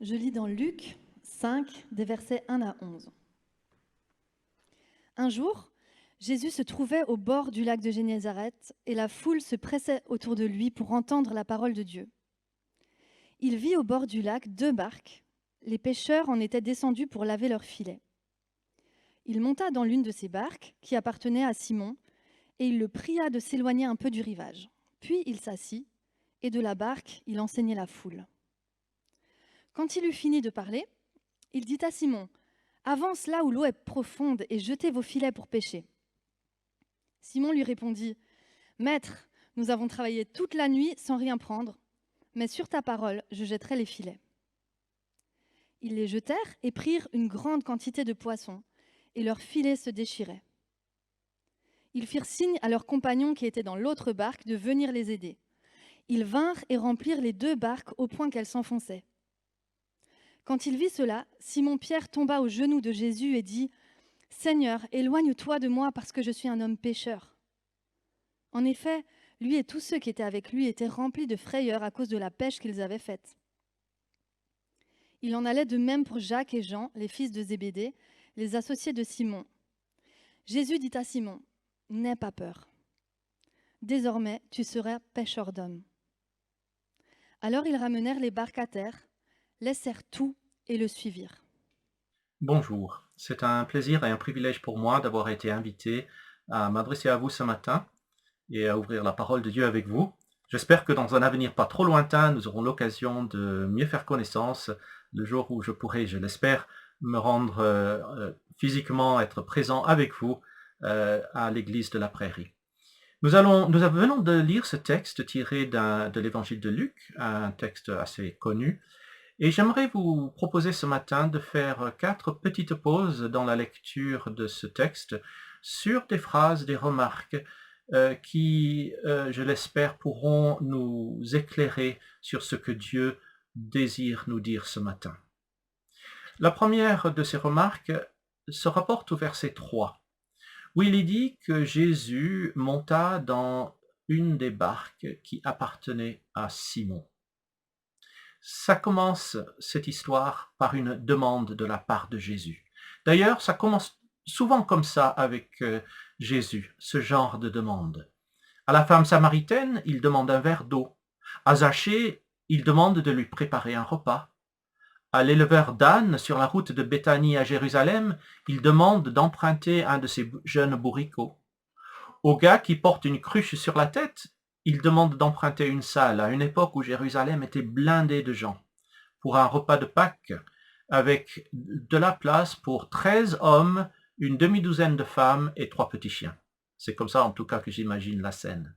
Je lis dans Luc 5, des versets 1 à 11. Un jour, Jésus se trouvait au bord du lac de Génézareth et la foule se pressait autour de lui pour entendre la parole de Dieu. Il vit au bord du lac 2 barques. Les pêcheurs en étaient descendus pour laver leurs filets. Il monta dans l'une de ces barques, qui appartenait à Simon, et il le pria de s'éloigner un peu du rivage. Puis il s'assit, et de la barque, il enseignait la foule. Quand il eut fini de parler, il dit à Simon: « Avance là où l'eau est profonde et jetez vos filets pour pêcher. » Simon lui répondit: « Maître, nous avons travaillé toute la nuit sans rien prendre, mais sur ta parole, je jetterai les filets. » Ils les jetèrent et prirent une grande quantité de poissons, et leurs filets se déchiraient. Ils firent signe à leurs compagnons qui étaient dans l'autre barque de venir les aider. Ils vinrent et remplirent les 2 barques au point qu'elles s'enfonçaient. Quand il vit cela, Simon-Pierre tomba aux genoux de Jésus et dit: « Seigneur, éloigne-toi de moi parce que je suis un homme pécheur. » En effet, lui et tous ceux qui étaient avec lui étaient remplis de frayeur à cause de la pêche qu'ils avaient faite. Il en allait de même pour Jacques et Jean, les fils de Zébédée, les associés de Simon. Jésus dit à Simon: « N'aie pas peur. Désormais, tu seras pêcheur d'hommes. » Alors ils ramenèrent les barques à terre, laissèrent tout et le suivirent. Bonjour, c'est un plaisir et un privilège pour moi d'avoir été invité à m'adresser à vous ce matin et à ouvrir la parole de Dieu avec vous. J'espère que dans un avenir pas trop lointain, nous aurons l'occasion de mieux faire connaissance le jour où je pourrai, je l'espère, me rendre physiquement, être présent avec vous à l'église de la Prairie. Nous venons de lire ce texte tiré de l'évangile de Luc, un texte assez connu. Et j'aimerais vous proposer ce matin de faire 4 petites pauses dans la lecture de ce texte sur des phrases, des remarques qui, je l'espère, pourront nous éclairer sur ce que Dieu désire nous dire ce matin. La première de ces remarques se rapporte au verset 3, où il est dit que Jésus monta dans une des barques qui appartenait à Simon. Ça commence, cette histoire, par une demande de la part de Jésus. D'ailleurs, ça commence souvent comme ça avec Jésus, ce genre de demande. À la femme samaritaine, il demande un verre d'eau. À Zachée, il demande de lui préparer un repas. À l'éleveur d'ânes sur la route de Béthanie à Jérusalem, il demande d'emprunter un de ses jeunes bourricots. Au gars qui porte une cruche sur la tête, il demande d'emprunter une salle à une époque où Jérusalem était blindée de gens, pour un repas de Pâques, avec de la place pour 13 hommes, une demi-douzaine de femmes et 3 petits chiens. C'est comme ça en tout cas que j'imagine la scène.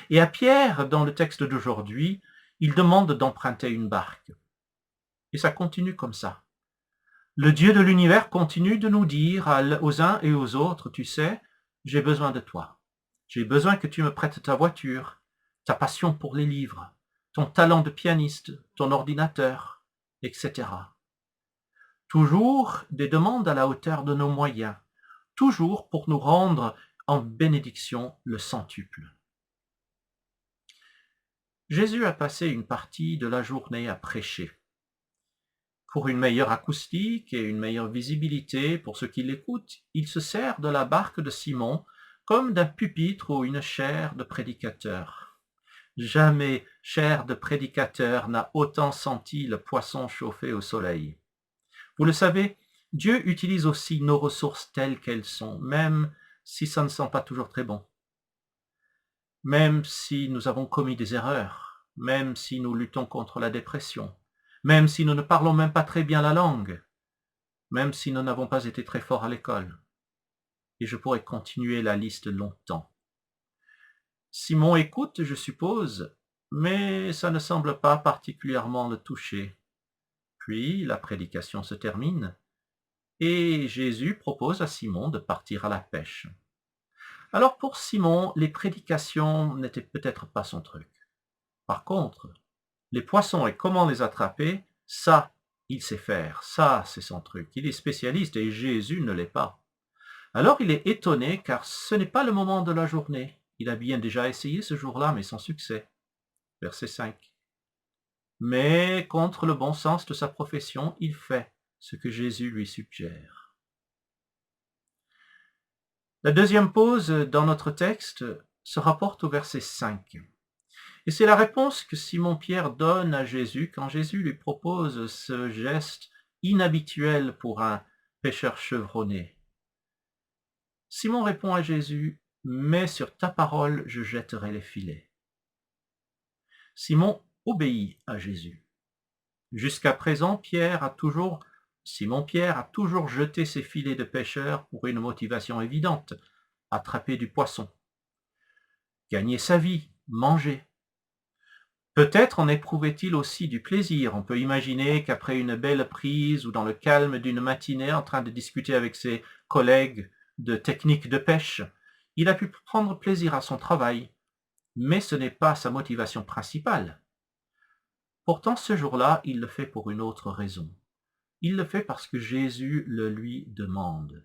Et à Pierre, dans le texte d'aujourd'hui, il demande d'emprunter une barque. Et ça continue comme ça. Le Dieu de l'univers continue de nous dire aux uns et aux autres, tu sais, j'ai besoin de toi. J'ai besoin que tu me prêtes ta voiture, ta passion pour les livres, ton talent de pianiste, ton ordinateur, etc. Toujours des demandes à la hauteur de nos moyens, toujours pour nous rendre en bénédiction le centuple. Jésus a passé une partie de la journée à prêcher. Pour une meilleure acoustique et une meilleure visibilité pour ceux qui l'écoutent, il se sert de la barque de Simon comme d'un pupitre ou une chaire de prédicateur. Jamais chaire de prédicateur n'a autant senti le poisson chauffé au soleil. Vous le savez, Dieu utilise aussi nos ressources telles qu'elles sont, même si ça ne sent pas toujours très bon. Même si nous avons commis des erreurs, même si nous luttons contre la dépression, même si nous ne parlons même pas très bien la langue, même si nous n'avons pas été très forts à l'école. Et je pourrais continuer la liste longtemps. Simon écoute, je suppose, mais ça ne semble pas particulièrement le toucher. Puis la prédication se termine, et Jésus propose à Simon de partir à la pêche. Alors pour Simon, les prédications n'étaient peut-être pas son truc. Par contre, les poissons et comment les attraper, ça, il sait faire, ça, c'est son truc. Il est spécialiste et Jésus ne l'est pas. Alors il est étonné car ce n'est pas le moment de la journée. Il a bien déjà essayé ce jour-là, mais sans succès. Verset 5. mais contre le bon sens de sa profession, il fait ce que Jésus lui suggère. La deuxième pause dans notre texte se rapporte au verset 5. Et c'est la réponse que Simon-Pierre donne à Jésus quand Jésus lui propose ce geste inhabituel pour un pêcheur chevronné. Simon répond à Jésus, « Mais sur ta parole, je jetterai les filets. » Simon obéit à Jésus. Jusqu'à présent, Simon-Pierre a toujours jeté ses filets de pêcheur pour une motivation évidente, attraper du poisson, gagner sa vie, manger. Peut-être en éprouvait-il aussi du plaisir. On peut imaginer qu'après une belle prise ou dans le calme d'une matinée en train de discuter avec ses collègues de techniques de pêche, il a pu prendre plaisir à son travail, mais ce n'est pas sa motivation principale. Pourtant, ce jour-là, il le fait pour une autre raison. Il le fait parce que Jésus le lui demande.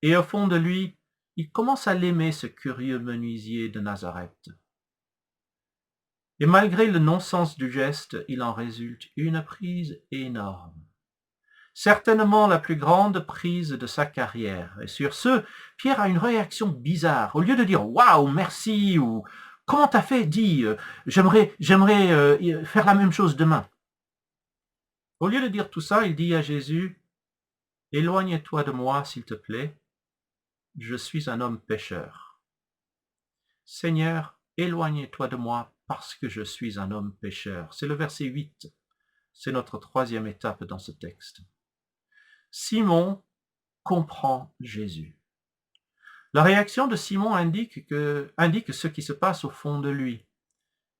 Et au fond de lui, il commence à l'aimer, ce curieux menuisier de Nazareth. Et malgré le non-sens du geste, il en résulte une prise énorme. Certainement la plus grande prise de sa carrière. Et sur ce, Pierre a une réaction bizarre. Au lieu de dire « Waouh, merci » ou « Comment t'as fait ?» dit « J'aimerais faire la même chose demain. » Au lieu de dire tout ça, il dit à Jésus « Éloigne-toi de moi, s'il te plaît. Je suis un homme pécheur. Seigneur, éloigne-toi de moi parce que je suis un homme pécheur. » C'est le verset 8. C'est notre troisième étape dans ce texte. Simon comprend Jésus. La réaction de Simon indique ce qui se passe au fond de lui.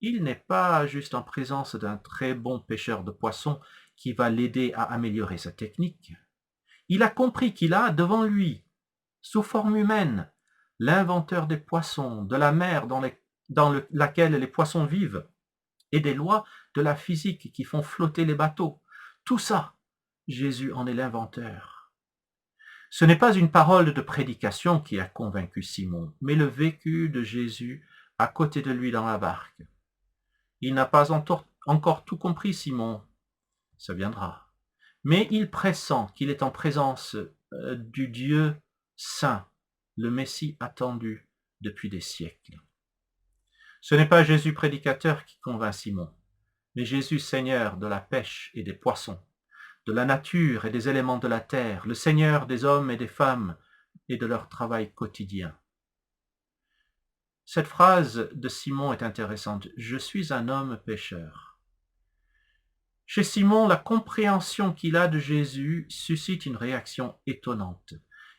Il n'est pas juste en présence d'un très bon pêcheur de poissons qui va l'aider à améliorer sa technique. Il a compris qu'il a devant lui, sous forme humaine, l'inventeur des poissons, de la mer dans laquelle les poissons vivent, et des lois de la physique qui font flotter les bateaux. Tout ça, Jésus en est l'inventeur. Ce n'est pas une parole de prédication qui a convaincu Simon, mais le vécu de Jésus à côté de lui dans la barque. Il n'a pas encore tout compris, Simon, ça viendra. Mais il pressent qu'il est en présence du Dieu saint, le Messie attendu depuis des siècles. Ce n'est pas Jésus prédicateur qui convainc Simon, mais Jésus Seigneur de la pêche et des poissons, de la nature et des éléments de la terre, le Seigneur des hommes et des femmes et de leur travail quotidien. Cette phrase de Simon est intéressante. « Je suis un homme pécheur. » Chez Simon, la compréhension qu'il a de Jésus suscite une réaction étonnante.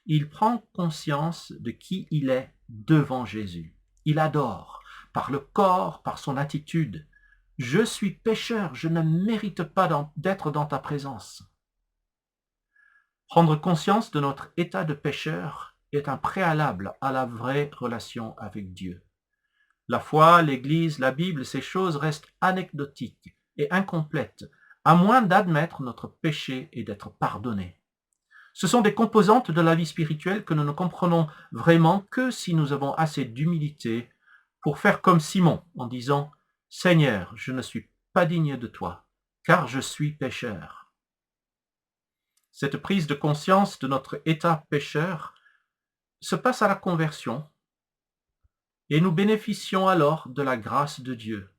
Il prend conscience de qui il est devant Jésus. Il adore, par le corps, par son attitude. « Je suis pécheur, je ne mérite pas d'être dans ta présence. » Prendre conscience de notre état de pécheur est un préalable à la vraie relation avec Dieu. La foi, l'Église, la Bible, ces choses restent anecdotiques et incomplètes, à moins d'admettre notre péché et d'être pardonnés. Ce sont des composantes de la vie spirituelle que nous ne comprenons vraiment que si nous avons assez d'humilité pour faire comme Simon en disant « Seigneur, je ne suis pas digne de toi, car je suis pécheur. » Cette prise de conscience de notre état pécheur se passe à la conversion et nous bénéficions alors de la grâce de Dieu.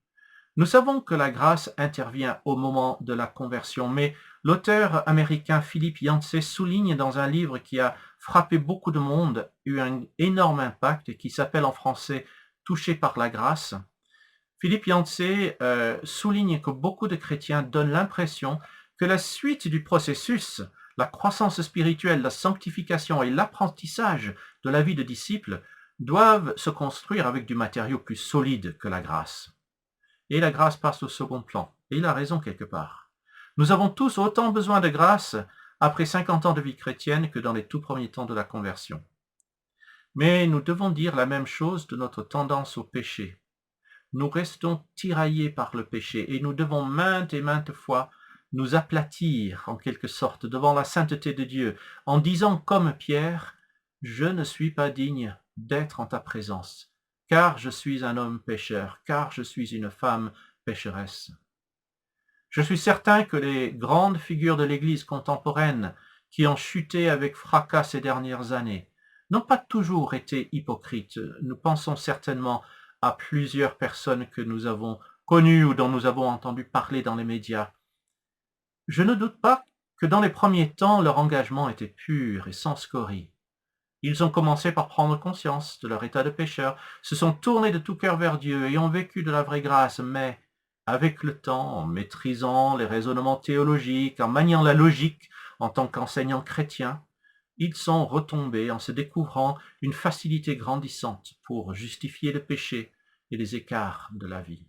Nous savons que la grâce intervient au moment de la conversion, mais l'auteur américain Philip Yancey souligne dans un livre qui a frappé beaucoup de monde, eu un énorme impact et qui s'appelle en français « Touché par la grâce ». Philip Yancey souligne que beaucoup de chrétiens donnent l'impression que la suite du processus, la croissance spirituelle, la sanctification et l'apprentissage de la vie de disciple doivent se construire avec du matériau plus solide que la grâce. Et la grâce passe au second plan. Et il a raison quelque part. Nous avons tous autant besoin de grâce après 50 ans de vie chrétienne que dans les tout premiers temps de la conversion. Mais nous devons dire la même chose de notre tendance au péché. Nous restons tiraillés par le péché et nous devons maintes et maintes fois nous aplatir en quelque sorte devant la sainteté de Dieu en disant comme Pierre « Je ne suis pas digne d'être en ta présence, car je suis un homme pécheur, car je suis une femme pécheresse. » Je suis certain que les grandes figures de l'Église contemporaine qui ont chuté avec fracas ces dernières années n'ont pas toujours été hypocrites. Nous pensons certainement à plusieurs personnes que nous avons connues ou dont nous avons entendu parler dans les médias. Je ne doute pas que dans les premiers temps, leur engagement était pur et sans scorie. Ils ont commencé par prendre conscience de leur état de pécheur, se sont tournés de tout cœur vers Dieu et ont vécu de la vraie grâce, mais avec le temps, en maîtrisant les raisonnements théologiques, en maniant la logique en tant qu'enseignants chrétiens, ils sont retombés en se découvrant une facilité grandissante pour justifier le péché et les écarts de la vie.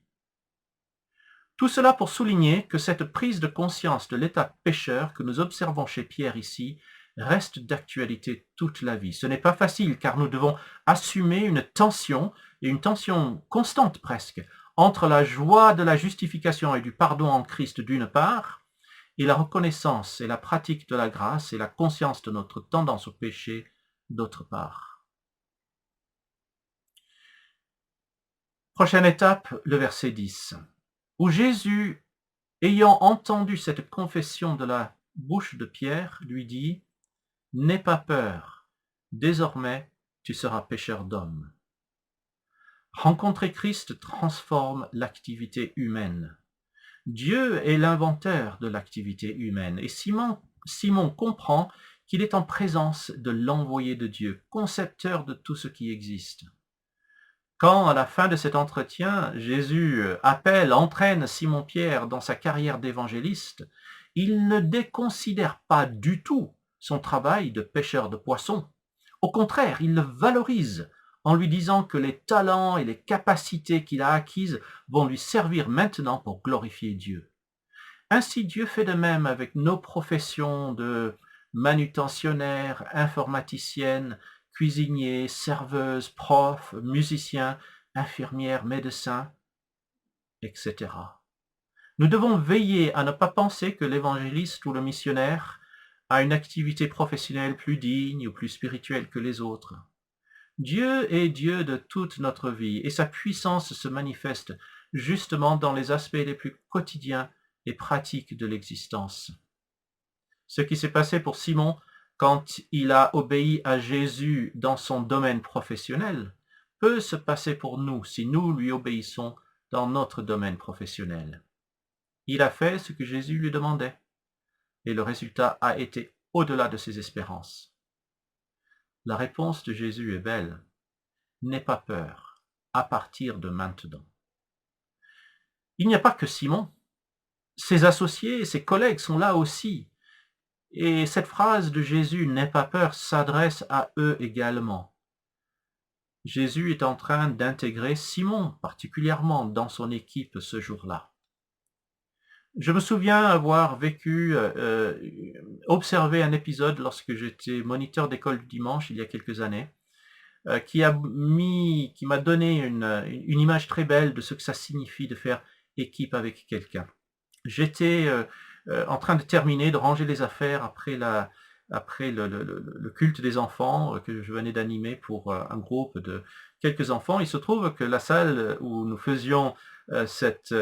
Tout cela pour souligner que cette prise de conscience de l'état pécheur que nous observons chez Pierre ici reste d'actualité toute la vie. Ce n'est pas facile car nous devons assumer une tension, et une tension constante presque, entre la joie de la justification et du pardon en Christ d'une part, et la reconnaissance et la pratique de la grâce et la conscience de notre tendance au péché d'autre part. Prochaine étape, le verset 10, où Jésus, ayant entendu cette confession de la bouche de Pierre, lui dit « N'aie pas peur, désormais tu seras pêcheur d'hommes. » Rencontrer Christ transforme l'activité humaine. Dieu est l'inventeur de l'activité humaine et Simon comprend qu'il est en présence de l'envoyé de Dieu, concepteur de tout ce qui existe. Quand, à la fin de cet entretien, Jésus entraîne Simon-Pierre dans sa carrière d'évangéliste, il ne déconsidère pas du tout son travail de pêcheur de poissons. Au contraire, il le valorise en lui disant que les talents et les capacités qu'il a acquises vont lui servir maintenant pour glorifier Dieu. Ainsi, Dieu fait de même avec nos professions de manutentionnaire, informaticienne, cuisiniers, serveuses, profs, musiciens, infirmières, médecins, etc. Nous devons veiller à ne pas penser que l'évangéliste ou le missionnaire a une activité professionnelle plus digne ou plus spirituelle que les autres. Dieu est Dieu de toute notre vie et sa puissance se manifeste justement dans les aspects les plus quotidiens et pratiques de l'existence. Ce qui s'est passé pour Simon quand il a obéi à Jésus dans son domaine professionnel peut se passer pour nous si nous lui obéissons dans notre domaine professionnel. Il a fait ce que Jésus lui demandait et le résultat a été au-delà de ses espérances. La réponse de Jésus est belle. N'aie pas peur, à partir de maintenant. Il n'y a pas que Simon. Ses associés et ses collègues sont là aussi. Et cette phrase de Jésus, n'aie pas peur, s'adresse à eux également. Jésus est en train d'intégrer Simon particulièrement dans son équipe ce jour-là. Je me souviens avoir observé un épisode lorsque j'étais moniteur d'école du dimanche il y a quelques années, qui m'a donné une image très belle de ce que ça signifie de faire équipe avec quelqu'un. J'étais en train de terminer, de ranger les affaires après le culte des enfants que je venais d'animer pour un groupe de quelques enfants. Il se trouve que la salle où nous faisions cette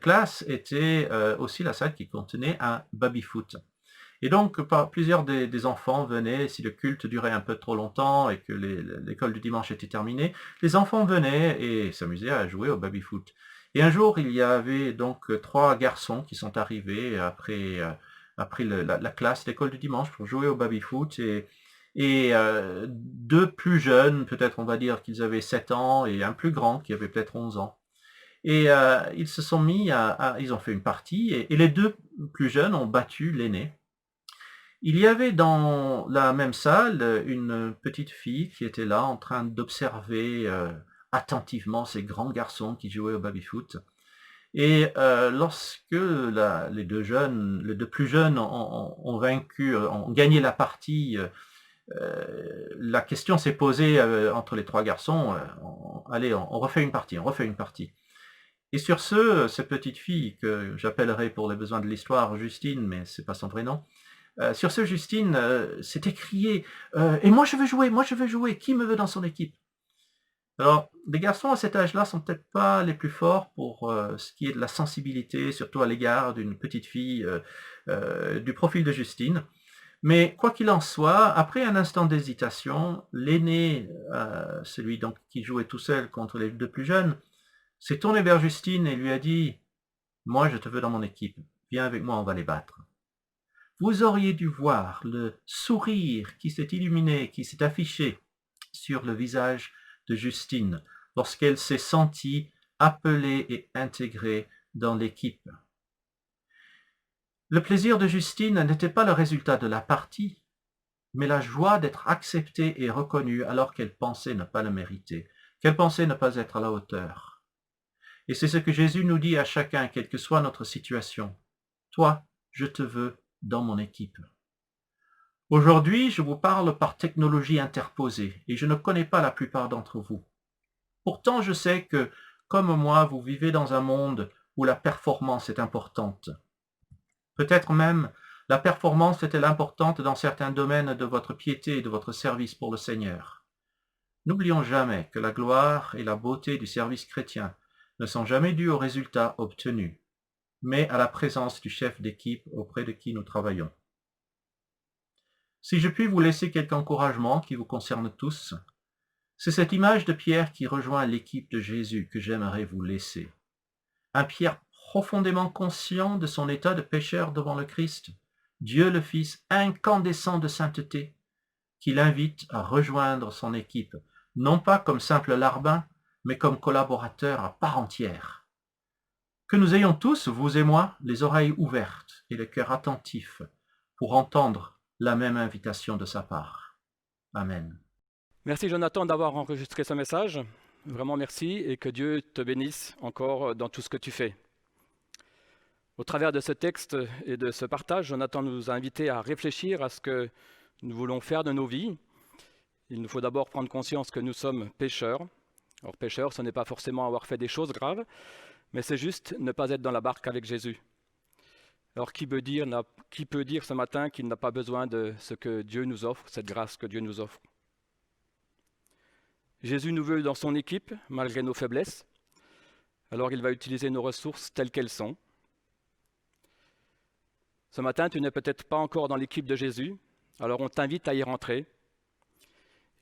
classe était aussi la salle qui contenait un baby-foot. Et donc, plusieurs des enfants venaient, si le culte durait un peu trop longtemps et que l'école du dimanche était terminée, les enfants venaient et s'amusaient à jouer au baby-foot. Et un jour, il y avait donc 3 garçons qui sont arrivés après la classe d'école du dimanche pour jouer au baby-foot et 2 plus jeunes, peut-être on va dire qu'ils avaient 7 ans, et un plus grand qui avait peut-être 11 ans. Et ils se sont mis ils ont fait une partie et les 2 plus jeunes ont battu l'aîné. Il y avait dans la même salle une petite fille qui était là en train d'observer attentivement ces grands garçons qui jouaient au baby-foot. Et lorsque les deux plus jeunes ont gagné la partie, la question s'est posée entre les 3 garçons, allez, on refait une partie. Et sur cette petite fille que j'appellerai pour les besoins de l'histoire Justine, mais c'est pas son vrai nom, sur ce, Justine s'est écriée « Et moi je veux jouer, qui me veut dans son équipe ?» Alors, les garçons à cet âge-là sont peut-être pas les plus forts pour ce qui est de la sensibilité, surtout à l'égard d'une petite fille du profil de Justine. Mais quoi qu'il en soit, après un instant d'hésitation, l'aîné, celui donc qui jouait tout seul contre les deux plus jeunes, s'est tourné vers Justine et lui a dit: «Moi, je te veux dans mon équipe. Viens avec moi, on va les battre.» Vous auriez dû voir le sourire qui s'est illuminé, qui s'est affiché sur le visage de Justine lorsqu'elle s'est sentie appelée et intégrée dans l'équipe. Le plaisir de Justine n'était pas le résultat de la partie, mais la joie d'être acceptée et reconnue alors qu'elle pensait ne pas le mériter, qu'elle pensait ne pas être à la hauteur. Et c'est ce que Jésus nous dit à chacun, quelle que soit notre situation. Toi, je te veux dans mon équipe. Aujourd'hui, je vous parle par technologie interposée et je ne connais pas la plupart d'entre vous. Pourtant, je sais que, comme moi, vous vivez dans un monde où la performance est importante. Peut-être même la performance est-elle importante dans certains domaines de votre piété et de votre service pour le Seigneur. N'oublions jamais que la gloire et la beauté du service chrétien ne sont jamais dues aux résultats obtenus, mais à la présence du chef d'équipe auprès de qui nous travaillons. Si je puis vous laisser quelques encouragements qui vous concernent tous, c'est cette image de Pierre qui rejoint l'équipe de Jésus que j'aimerais vous laisser. Un Pierre profondément conscient de son état de pécheur devant le Christ, Dieu le Fils incandescent de sainteté, qui l'invite à rejoindre son équipe, non pas comme simple larbin, mais comme collaborateur à part entière. Que nous ayons tous, vous et moi, les oreilles ouvertes et le cœur attentif pour entendre la même invitation de sa part. Amen. Merci Jonathan d'avoir enregistré ce message. Vraiment merci et que Dieu te bénisse encore dans tout ce que tu fais. Au travers de ce texte et de ce partage, Jonathan nous a invités à réfléchir à ce que nous voulons faire de nos vies. Il nous faut d'abord prendre conscience que nous sommes pécheurs. Alors pécheur, ce n'est pas forcément avoir fait des choses graves, mais c'est juste ne pas être dans la barque avec Jésus. Alors qui peut dire ce matin qu'il n'a pas besoin de ce que Dieu nous offre, cette grâce que Dieu nous offre? Jésus nous veut dans son équipe, malgré nos faiblesses. Alors il va utiliser nos ressources telles qu'elles sont. Ce matin, tu n'es peut-être pas encore dans l'équipe de Jésus, alors on t'invite à y rentrer.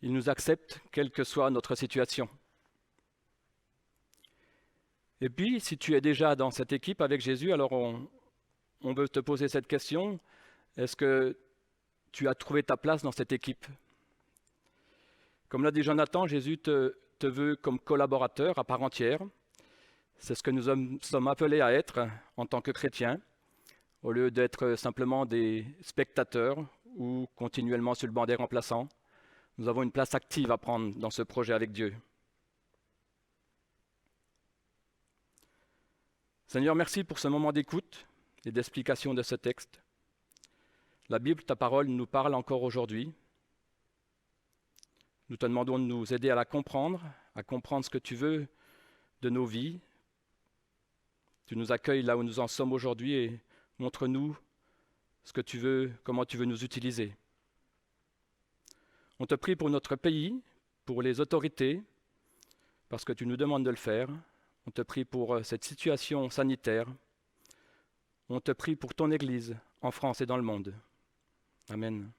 Il nous accepte, quelle que soit notre situation. Et puis, si tu es déjà dans cette équipe avec Jésus, alors on veut te poser cette question. Est-ce que tu as trouvé ta place dans cette équipe? Comme l'a dit Jonathan, Jésus te veut comme collaborateur à part entière. C'est ce que nous sommes appelés à être en tant que chrétiens, au lieu d'être simplement des spectateurs ou continuellement sur le banc des remplaçants. Nous avons une place active à prendre dans ce projet avec Dieu. Seigneur, merci pour ce moment d'écoute et d'explication de ce texte. La Bible, ta parole, nous parle encore aujourd'hui. Nous te demandons de nous aider à la comprendre, à comprendre ce que tu veux de nos vies. Tu nous accueilles là où nous en sommes aujourd'hui et montre-nous ce que tu veux, comment tu veux nous utiliser. On te prie pour notre pays, pour les autorités, parce que tu nous demandes de le faire. On te prie pour cette situation sanitaire. On te prie pour ton Église en France et dans le monde. Amen.